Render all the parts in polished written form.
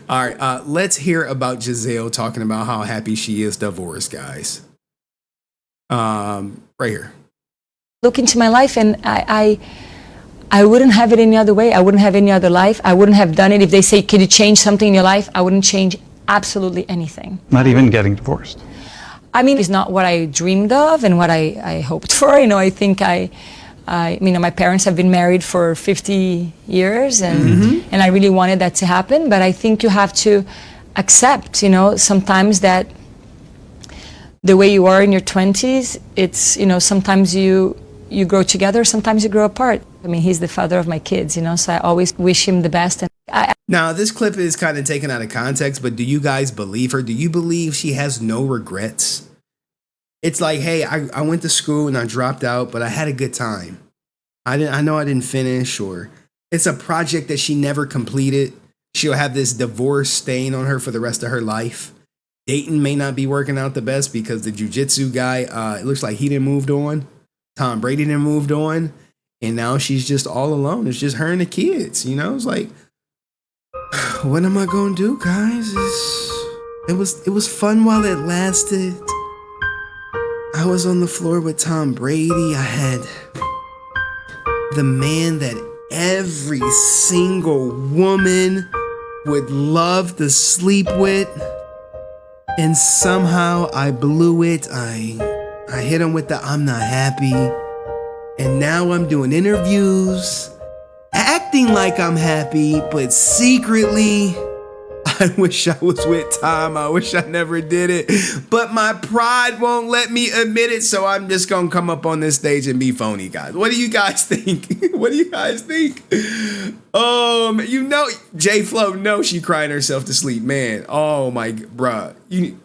All right, let's hear about Gisele talking about how happy she is divorced, guys. Right here. Look into my life, and I wouldn't have it any other way. I wouldn't have any other life. I wouldn't have done it. If they say, can you change something in your life? I wouldn't change absolutely anything. Not even getting divorced. I mean, it's not what I dreamed of and what I hoped for. I think my parents have been married for 50 years, and I really wanted that to happen. But I think you have to accept, sometimes that the way you are in your 20s, it's, sometimes you grow together, sometimes you grow apart. I mean, he's the father of my kids, so I always wish him the best. Now, this clip is kind of taken out of context, but do you guys believe her? Do you believe she has no regrets? It's like, hey, I went to school and I dropped out, but I had a good time. I know I didn't finish, or it's a project that she never completed. She'll have this divorce stain on her for the rest of her life. Dayton may not be working out the best because the jiu-jitsu guy, it looks like he didn't moved on. Tom Brady didn't moved on. And now she's just all alone. It's just her and the kids, It's like, what am I gonna do, guys? It was fun while it lasted. I was on the floor with Tom Brady. I had the man that every single woman would love to sleep with. And somehow I blew it. I hit him with the I'm not happy. And now I'm doing interviews, acting like I'm happy, but secretly, I wish I was with Tom. I wish I never did it. But my pride won't let me admit it, so I'm just going to come up on this stage and be phony, guys. What do you guys think? What do you guys think? J Flo knows she crying herself to sleep, man. Oh, my, bruh.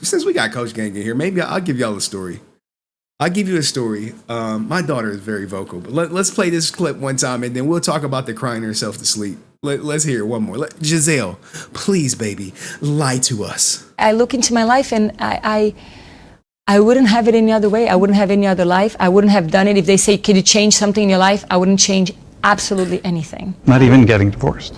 Since we got Coach Gang in here, maybe I'll give y'all a story. I'll give you a story. My daughter is very vocal, but let's play this clip one time, and then we'll talk about the crying herself to sleep. Let's hear it one more. Gisele, please, baby, lie to us. I look into my life, and I wouldn't have it any other way. I wouldn't have any other life. I wouldn't have done it. If they say, can you change something in your life? I wouldn't change absolutely anything. Not even getting divorced.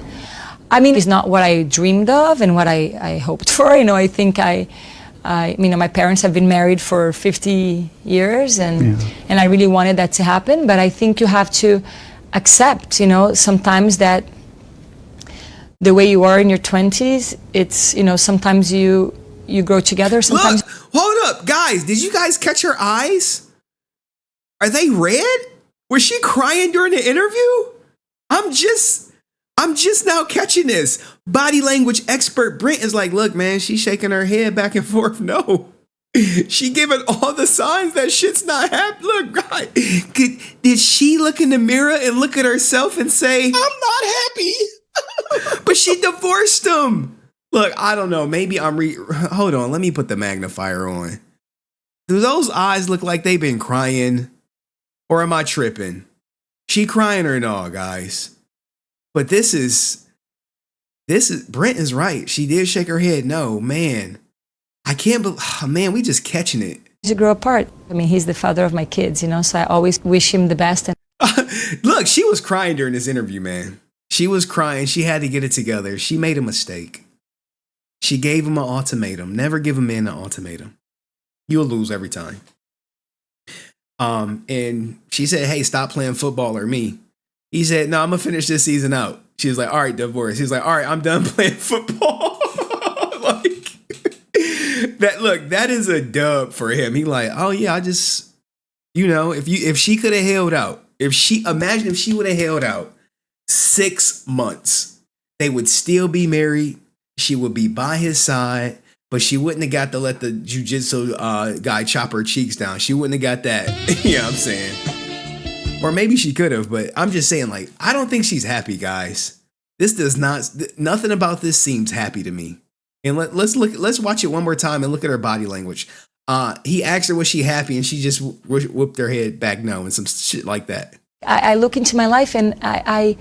I mean, it's not what I dreamed of and what I hoped for. I think my parents have been married for 50 years, and I really wanted that to happen. But I think you have to accept, sometimes that the way you are in your 20s, it's, sometimes you grow together. Sometimes. Look, hold up, guys. Did you guys catch her eyes? Are they red? Was she crying during the interview? I'm just now catching this. Body language expert Brent is like, look, man, she's shaking her head back and forth. No, she giving all the signs that shit's not happening. Look, guys, did she look in the mirror and look at herself and say, I'm not happy? But she divorced him. Look, I don't know. Maybe hold on. Let me put the magnifier on. Do those eyes look like they've been crying? Or am I tripping? She crying or no, guys? But this is Brent is right. She did shake her head. No, man. I can't believe, man, we just catching it. You grow apart. I mean, he's the father of my kids, so I always wish him the best. Look, she was crying during this interview, man. She was crying. She had to get it together. She made a mistake. She gave him an ultimatum. Never give a man an ultimatum. You'll lose every time. And she said, hey, stop playing football or me. He said, no, I'm going to finish this season out. She was like, all right, divorce. He's like, all right, I'm done playing football. That is a dub for him. He like, oh yeah, I just, if she could have held out, imagine if she would have held out 6 months, they would still be married. She would be by his side, but she wouldn't have got to let the jiu-jitsu guy chop her cheeks down. She wouldn't have got that. You know what I'm saying? Or maybe she could have, but I'm just saying, like, I don't think she's happy, guys. Nothing about this seems happy to me. And let's watch it one more time and look at her body language. He asked her, was she happy? And she just whipped her head back no, and some shit like that. I look into my life, and I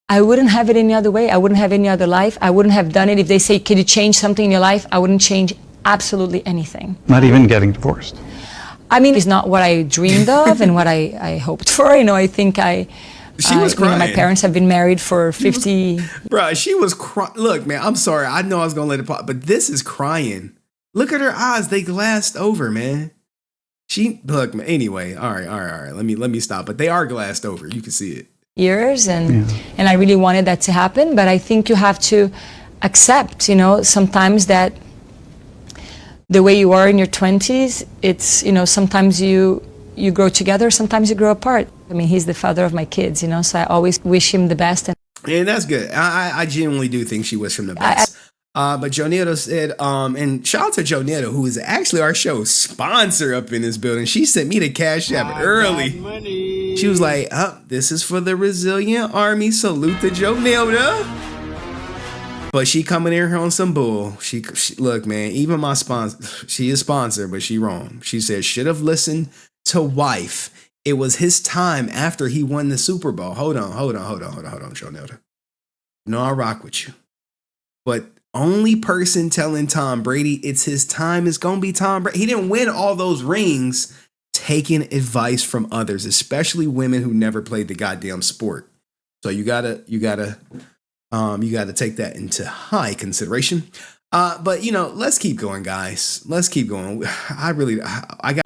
wouldn't have it any other way. I wouldn't have any other life. I wouldn't have done it. If they say, can you change something in your life? I wouldn't change absolutely anything. Not even getting divorced. I mean, it's not what I dreamed of and what I hoped for. I think She was crying. My parents have been married for 50. Bro, she was crying. Look, man, I'm sorry. I know I was gonna let it pop, but this is crying. Look at her eyes; they glassed over, man. Look, man. Anyway, all right. Let me stop. But they are glassed over. You can see it. Years, and I really wanted that to happen. But I think you have to accept, sometimes that the way you are in your 20s, it's, sometimes you grow together, sometimes you grow apart. I mean, he's the father of my kids, so I always wish him the best. And that's good. I genuinely do think she wished him the best. But Joe Nieto said, and shout out to Joe Nieto, who is actually our show's sponsor up in this building. She sent me the Cash App early. She was like, this is for the Resilient Army. Salute to Joe Nieto. But she coming in here on some bull. She look, man, even my sponsor, she is sponsored, but she wrong. She said, should have listened to wife. It was his time after he won the Super Bowl. Hold on, Joe Nieto. No, I rock with you. But only person telling Tom Brady it's his time is going to be Tom Brady. He didn't win all those rings taking advice from others, especially women who never played the goddamn sport. So you gotta take that into high consideration. But let's keep going, guys. Let's keep going. I got